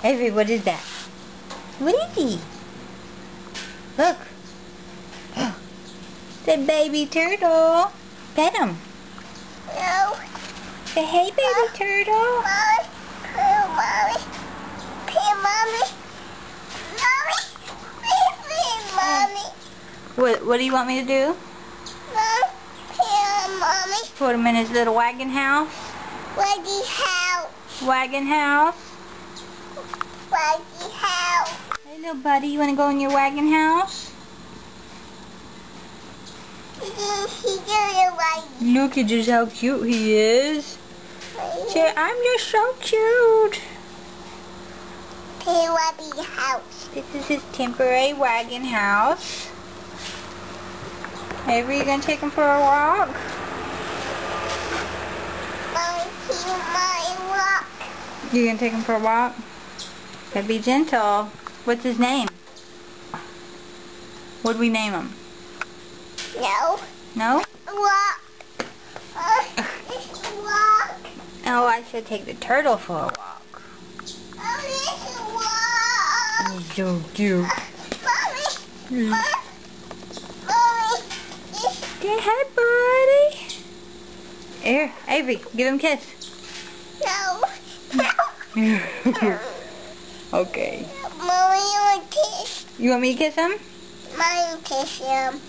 Avery, what is that? What is he? Look. It's a baby turtle. Pet him. No. Say, hey, baby turtle. Mommy. Mommy. Hey, Mommy. Mommy. Please, Mommy. What do you want me to do? Mom. Hey, Mommy. Put him in his little wagon house? Waggy house. Wagon house? Waggy house. Hey, little buddy, you want to go in your wagon house? Look at just how cute he is. Say, I'm just so cute. Hey, Waggy house. This is his temporary wagon house. Avery, you gonna take him for a walk? Mommy, see my walk. You gonna take him for a walk? Gotta be gentle. What's his name? What'd we name him? No. No? Walk. Walk. Oh, I should take the turtle for a walk. Walk. He's so cute. Mommy. Mommy. Say hi, buddy. Here, Avery, give him a kiss. No. Okay. Mommy, you want to kiss? You want me to kiss him? Mommy, kiss him.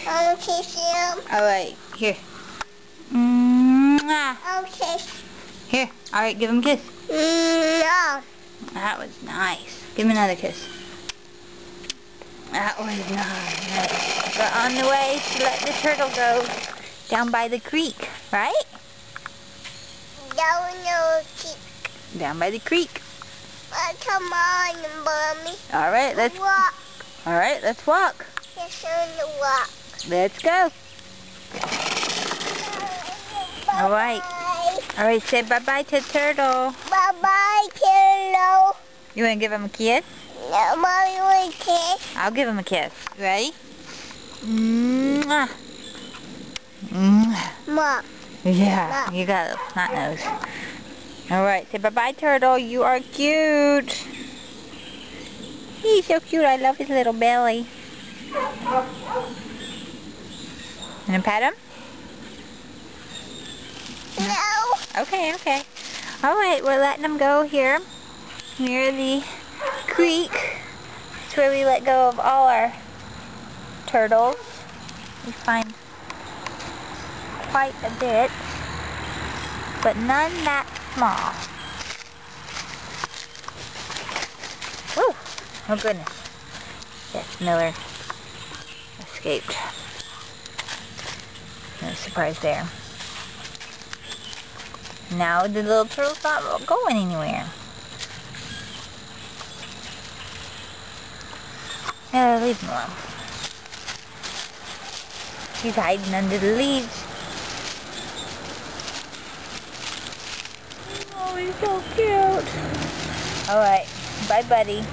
I'll kiss him. Alright, here. Mwah. I'll kiss. Here, alright, give him a kiss. No. That was nice. Give him another kiss. That was nice. We're on the way to let the turtle go down by the creek, right? No, kiss. Down by the creek. Come on, Mommy. Alright, let's walk. Alright, let's walk. Kiss on the walk. Let's go. Alright. Alright, say bye-bye to Turtle. Bye-bye, Turtle. You want to give him a kiss? No, Mommy, want a kiss? I'll give him a kiss. You ready? Mwah. Mwah. Mom. Yeah, you got a snot nose. Alright, say bye-bye, Turtle. You are cute. He's so cute. I love his little belly. Gonna pet him? No. Okay, okay. Alright, we're letting him go here near the creek. It's where we let go of all our turtles. We find quite a bit, but none that small. Woo! Oh goodness. Yes, Miller escaped. No surprise there. Now the little turtle's not going anywhere. Leave him alone. He's hiding under the leaves. Oh, he's so cute. Alright, bye buddy.